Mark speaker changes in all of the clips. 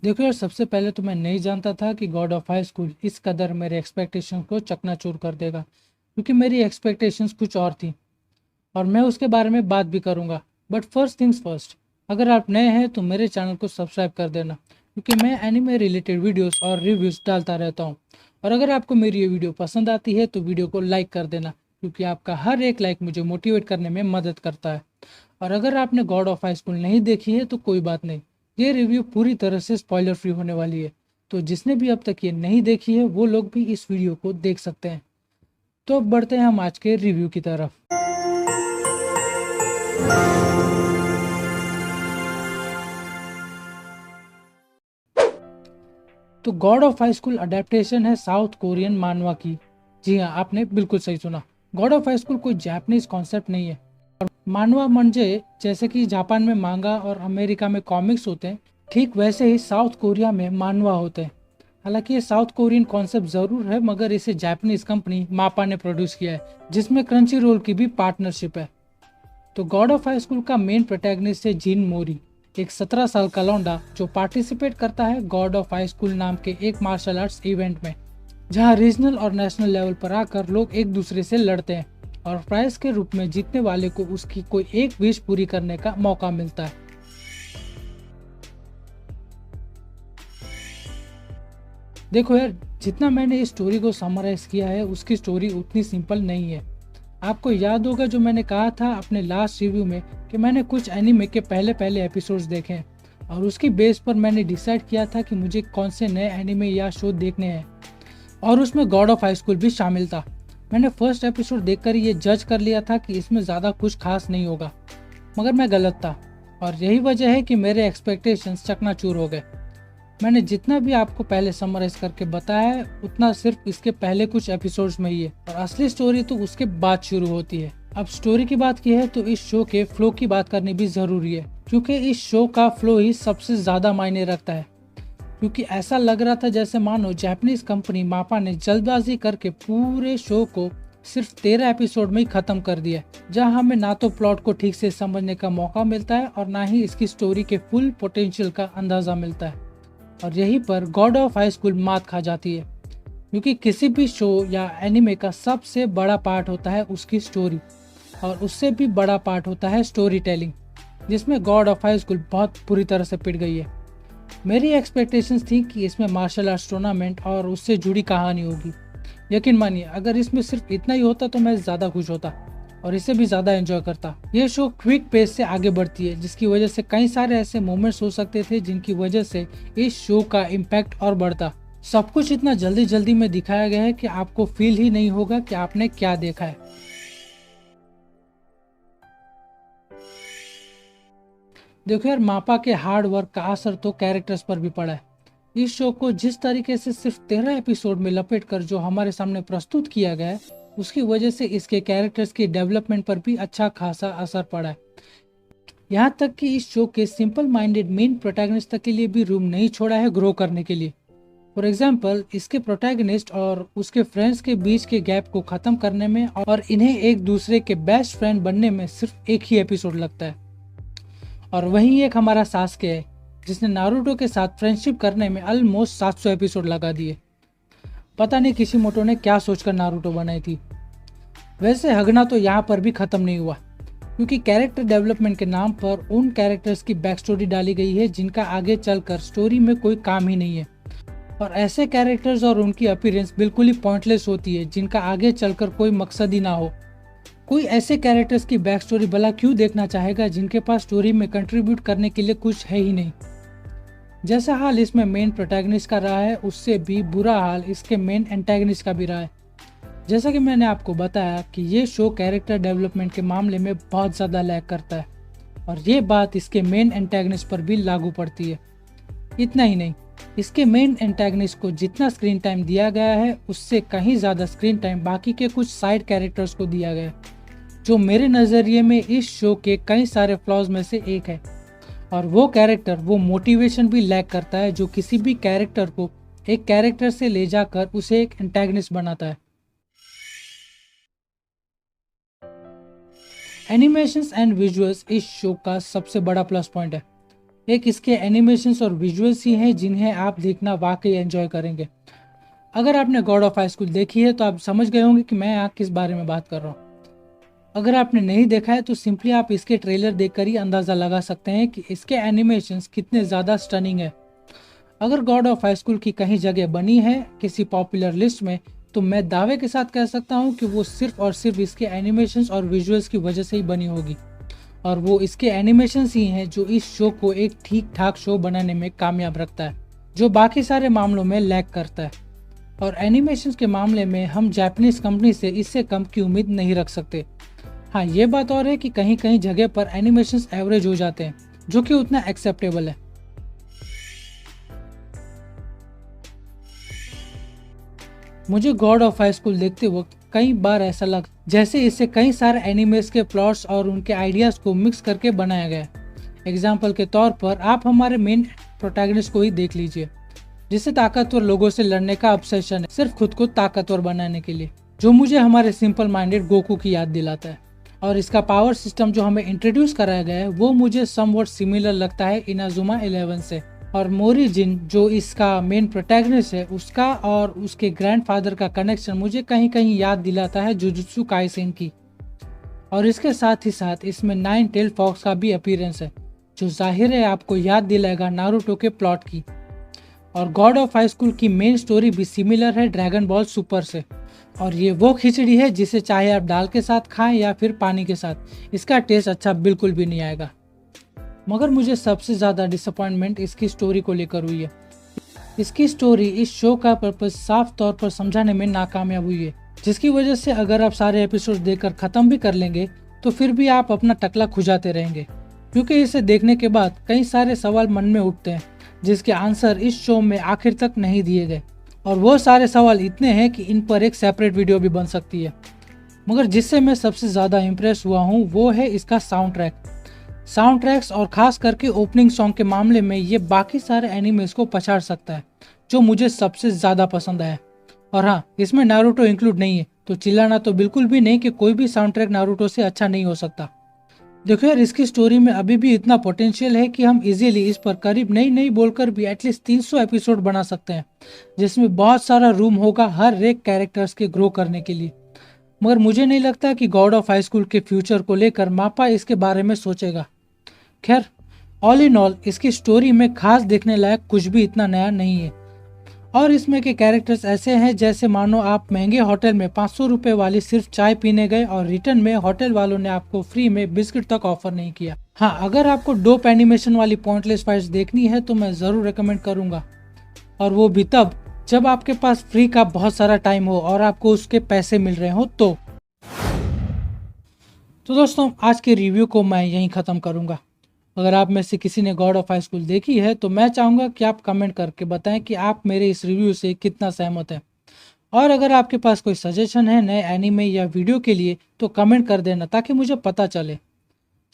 Speaker 1: देखो यार, सबसे पहले तो मैं नहीं जानता था कि गॉड ऑफ हाई स्कूल इस कदर मेरे एक्सपेक्टेशंस को चकनाचूर कर देगा, क्योंकि मेरी एक्सपेक्टेशंस कुछ और थी और मैं उसके बारे में बात भी करूंगा। बट फर्स्ट थिंग्स फर्स्ट, अगर आप नए हैं तो मेरे चैनल को सब्सक्राइब कर देना, क्योंकि मैं एनिमे रिलेटेड वीडियोस और रिव्यूज डालता रहता हूँ। और अगर आपको मेरी ये वीडियो पसंद आती है तो वीडियो को लाइक कर देना, क्योंकि आपका हर एक लाइक मुझे मोटिवेट करने में मदद करता है। और अगर आपने गॉड ऑफ हाई स्कूल नहीं देखी है तो कोई बात नहीं, ये रिव्यू पूरी तरह से स्पॉइलर फ्री होने वाली है, तो जिसने भी अब तक ये नहीं देखी है वो लोग भी इस वीडियो को देख सकते हैं। तो अब बढ़ते हैं हम आज के रिव्यू की तरफ। तो God of high school adaptation है साउथ कोरियन मानवा की। जी हाँ, आपने बिल्कुल सही सुना। गॉड ऑफ हाई स्कूल कोई जापानीज कॉन्सेप्ट नहीं है। मानवा मंजे जैसे कि जापान में मांगा और अमेरिका में कॉमिक्स होते हैं, ठीक वैसे ही साउथ कोरिया में मानवा होते हैं। हालांकि ये साउथ कोरियन कॉन्सेप्ट जरूर है, मगर इसे जापानीज कंपनी मापा ने प्रोड्यूस किया है, जिसमें क्रंची रोल की भी पार्टनरशिप है। तो गॉड ऑफ हाई स्कूल का मेन प्रोटैगनिस्ट है जिन मोरी, एक 17 साल का लौंडा जो पार्टिसिपेट करता है गॉड ऑफ हाई स्कूल नाम के एक मार्शल आर्ट्स इवेंट में, जहां रीजनल और नेशनल लेवल पर आकर लोग एक दूसरे से लड़ते हैं और प्राइज के रूप में जीतने वाले को उसकी कोई एक विश पूरी करने का मौका मिलता है। देखो यार, जितना मैंने इस स्टोरी को समराइज किया है उसकी स्टोरी उतनी सिंपल नहीं है। आपको याद होगा जो मैंने कहा था अपने लास्ट रिव्यू में कि मैंने कुछ एनीमे के पहले पहले एपिसोड्स देखे हैं और उसकी बेस पर मैंने डिसाइड किया था कि मुझे कौन से नए एनीमे या शो देखने हैं, और उसमें गॉड ऑफ हाई स्कूल भी शामिल था। मैंने फर्स्ट एपिसोड देखकर ये जज कर लिया था कि इसमें ज़्यादा कुछ खास नहीं होगा, मगर मैं गलत था और यही वजह है कि मेरे एक्सपेक्टेशंस चकनाचूर हो गए। मैंने जितना भी आपको पहले समराइज करके बताया है उतना सिर्फ इसके पहले कुछ एपिसोड्स में ही है, और असली स्टोरी तो उसके बाद शुरू होती है। अब स्टोरी की बात की है तो इस शो के फ्लो की बात करनी भी जरूरी है, क्योंकि इस शो का फ्लो ही सबसे ज्यादा मायने रखता है। क्योंकि ऐसा लग रहा था जैसे मानो जापानीज कंपनी मापा ने जल्दबाजी करके पूरे शो को सिर्फ 13 एपिसोड में ही खत्म कर दिया, जहां हमें ना तो प्लॉट को ठीक से समझने का मौका मिलता है और ना ही इसकी स्टोरी के फुल पोटेंशियल का अंदाजा मिलता है। और यहीं पर गॉड ऑफ हाई स्कूल मात खा जाती है, क्योंकि किसी भी शो या एनिमे का सबसे बड़ा पार्ट होता है उसकी स्टोरी, और उससे भी बड़ा पार्ट होता है स्टोरी टेलिंग, जिसमें गॉड ऑफ हाई स्कूल बहुत बुरी तरह से पिट गई है। मेरी एक्सपेक्टेशंस थी कि इसमें मार्शल आर्ट्स टूर्नामेंट और उससे जुड़ी कहानी होगी। यकीन मानिए, अगर इसमें सिर्फ इतना ही होता तो मैं ज़्यादा खुश होता और इसे भी ज़्यादा एंजॉय करता। ये शो क्विक पेस से आगे बढ़ती है, जिसकी वजह से कई सारे ऐसे मोमेंट्स हो सकते थे जिनकी वजह से इस शो का इम्पैक्ट और बढ़ता। सब कुछ इतना जल्दी जल्दी में दिखाया गया है कि आपको फील ही नहीं होगा कि आपने क्या देखा है। देखो यार, मापा के हार्ड वर्क का असर तो कैरेक्टर्स पर भी पड़ा है। इस शो को जिस तरीके से सिर्फ 13 एपिसोड में लपेट कर जो हमारे सामने प्रस्तुत किया गया है, उसकी वजह से इसके कैरेक्टर्स की डेवलपमेंट पर भी अच्छा खासा असर पड़ा है। यहाँ तक कि इस शो के सिंपल माइंडेड मेन प्रोटैगनिस्ट तक के लिए भी रूम नहीं छोड़ा है ग्रो करने के लिए। फॉर एग्जाम्पल, इसके प्रोटैगनिस्ट और उसके फ्रेंड्स के बीच के गैप को खत्म करने में और इन्हें एक दूसरे के बेस्ट फ्रेंड बनने में सिर्फ एक ही एपिसोड लगता है। और वहीं एक हमारा सास्के है, जिसने नारुतो के साथ फ्रेंडशिप करने में ऑलमोस्ट 700 एपिसोड लगा दिए। पता नहीं किशिमोटो ने क्या सोचकर नारुतो बनाई थी। वैसे हगना तो यहाँ पर भी खत्म नहीं हुआ, क्योंकि कैरेक्टर डेवलपमेंट के नाम पर उन कैरेक्टर्स की बैक स्टोरी डाली गई है जिनका आगे चलकर स्टोरी में कोई काम ही नहीं है, और ऐसे कैरेक्टर्स और उनकी अपीयरेंस बिल्कुल ही पॉइंटलेस होती है जिनका आगे चलकर कोई मकसद ही ना हो। कोई ऐसे कैरेक्टर्स की बैक स्टोरी भला क्यों देखना चाहेगा जिनके पास स्टोरी में कंट्रीब्यूट करने के लिए कुछ है ही नहीं। जैसा हाल इसमें मेन प्रोटैगनिस्ट का रहा है, उससे भी बुरा हाल इसके मेन एंटैगनिस्ट का भी रहा है। जैसा कि मैंने आपको बताया कि ये शो कैरेक्टर डेवलपमेंट के मामले में बहुत ज़्यादा लैग करता है, और ये बात इसके मेन एंटैगनिस्ट पर भी लागू पड़ती है। इतना ही नहीं, इसके मेन एंटैगनिस्ट को जितना स्क्रीन टाइम दिया गया है उससे कहीं ज़्यादा स्क्रीन टाइम बाकी के कुछ साइड कैरेक्टर्स को दिया गया है, जो मेरे नज़रिए में इस शो के कई सारे फ्लॉज में से एक है। और वो कैरेक्टर, वो मोटिवेशन भी लैक करता है जो किसी भी कैरेक्टर को एक कैरेक्टर से ले जाकर उसे एक एंटैगनिस्ट बनाता है। एनिमेशंस एंड विजुअल्स इस शो का सबसे बड़ा प्लस पॉइंट है। एक इसके एनिमेशंस और विजुअल्स ही हैं जिन्हें आप देखना वाकई एंजॉय करेंगे। अगर आपने गॉड ऑफ हाई स्कूल देखी है तो आप समझ गए होंगे कि मैं यहाँ किस बारे में बात कर रहा हूँ। अगर आपने नहीं देखा है तो सिंपली आप इसके ट्रेलर देखकर ही अंदाज़ा लगा सकते हैं कि इसके एनिमेशंस कितने ज़्यादा स्टनिंग है। अगर गॉड ऑफ हाई स्कूल की कहीं जगह बनी है किसी पॉपुलर लिस्ट में, तो मैं दावे के साथ कह सकता हूँ कि वो सिर्फ और सिर्फ इसके एनिमेशंस और विजुअल्स की वजह से ही बनी होगी। और वो इसके एनिमेशंस ही हैं जो इस शो को एक ठीक ठाक शो बनाने में कामयाब रखता है, जो बाकी सारे मामलों में लैग करता है। और एनिमेशंस के मामले में हम जापानीज कंपनी से इससे कम की उम्मीद नहीं रख सकते। हाँ, ये बात और है कि कहीं कहीं जगह पर एनिमेशंस एवरेज हो जाते हैं, जो कि उतना एक्सेप्टेबल है। मुझे गॉड ऑफ हाई स्कूल देखते वक्त कई बार ऐसा लगा जैसे इसे कई सारे एनिमेस के प्लॉट्स और उनके आइडियाज को मिक्स करके बनाया गया। एग्जाम्पल के तौर पर आप हमारे मेन प्रोटैगनिस्ट को ही देख लीजिए, जिसे ताकतवर लोगों से लड़ने का ऑब्सेशन है सिर्फ खुद को ताकतवर बनाने के लिए, जो मुझे हमारे सिंपल माइंडेड गोकू की याद दिलाता है। और इसका पावर सिस्टम जो हमें इंट्रोड्यूस कराया गया है वो मुझे समवॉट सिमिलर लगता है इनाजुमा 11 से। और मोरिजिन जो इसका मेन प्रोटैगनिस्ट है, उसका और उसके ग्रैंडफादर का कनेक्शन मुझे कहीं कहीं याद दिलाता है जुजुत्सु काइसेन की। और इसके साथ ही साथ इसमें 9 टेल फॉक्स का भी अपीयरेंस है, जो जाहिर है आपको याद दिलाएगा नारुतो के प्लॉट की। और गॉड ऑफ हाई स्कूल की मेन स्टोरी भी सिमिलर है ड्रैगन बॉल सुपर से। और ये वो खिचड़ी है जिसे चाहे आप दाल के साथ खाएं या फिर पानी के साथ, इसका टेस्ट अच्छा बिल्कुल भी नहीं आएगा। मगर मुझे सबसे ज़्यादा डिसअपॉइंटमेंट इसकी स्टोरी को लेकर हुई है। इसकी स्टोरी इस शो का पर्पस साफ तौर पर समझाने में नाकामयाब हुई है, जिसकी वजह से अगर आप सारे एपिसोड देखकर ख़त्म भी कर लेंगे तो फिर भी आप अपना टकला खुजाते रहेंगे, क्योंकि इसे देखने के बाद कई सारे सवाल मन में उठते हैं जिसके आंसर इस शो में आखिर तक नहीं दिए गए। और वो सारे सवाल इतने हैं कि इन पर एक सेपरेट वीडियो भी बन सकती है। मगर जिससे मैं सबसे ज़्यादा इम्प्रेस हुआ हूँ वो है इसका साउंड ट्रैक्स और खास करके ओपनिंग सॉन्ग के मामले में ये बाकी सारे एनिमेस को पछाड़ सकता है, जो मुझे सबसे ज़्यादा पसंद आया। और हाँ, इसमें नारुतो इंक्लूड नहीं है, तो चिल्लाना तो बिल्कुल भी नहीं कि कोई भी साउंड ट्रैक नारुतो से अच्छा नहीं हो सकता। देखो यार, इसकी स्टोरी में अभी भी इतना पोटेंशियल है कि हम इजीली इस पर करीब नहीं बोलकर भी एटलीस्ट 300 एपिसोड बना सकते हैं, जिसमें बहुत सारा रूम होगा हर एक कैरेक्टर्स के ग्रो करने के लिए। मगर मुझे नहीं लगता कि गॉड ऑफ हाई स्कूल के फ्यूचर को लेकर मापा इसके बारे में सोचेगा। खैर, ऑल इन ऑल इसकी स्टोरी में खास देखने लायक कुछ भी इतना नया नहीं है। और इसमें के कैरेक्टर्स ऐसे हैं जैसे मानो आप महंगे होटल में 500 रुपए वाली सिर्फ चाय पीने गए और रिटर्न में होटल वालों ने आपको फ्री में बिस्किट तक ऑफर नहीं किया। हाँ, अगर आपको डोप एनिमेशन वाली पॉइंटलेस फाइट्स देखनी है तो मैं ज़रूर रिकमेंड करूँगा, और वो भी तब जब आपके पास फ्री का बहुत सारा टाइम हो और आपको उसके पैसे मिल रहे हो। तो दोस्तों, आज के रिव्यू को मैं यहीं ख़त्म करूँगा। अगर आप में से किसी ने गॉड ऑफ हाई स्कूल देखी है तो मैं चाहूँगा कि आप कमेंट करके बताएं कि आप मेरे इस रिव्यू से कितना सहमत हैं। और अगर आपके पास कोई सजेशन है नए एनीमे या वीडियो के लिए तो कमेंट कर देना ताकि मुझे पता चले।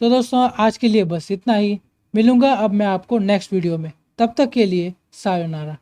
Speaker 1: तो दोस्तों, आज के लिए बस इतना ही। मिलूँगा अब मैं आपको नेक्स्ट वीडियो में, तब तक के लिए सायोनारा।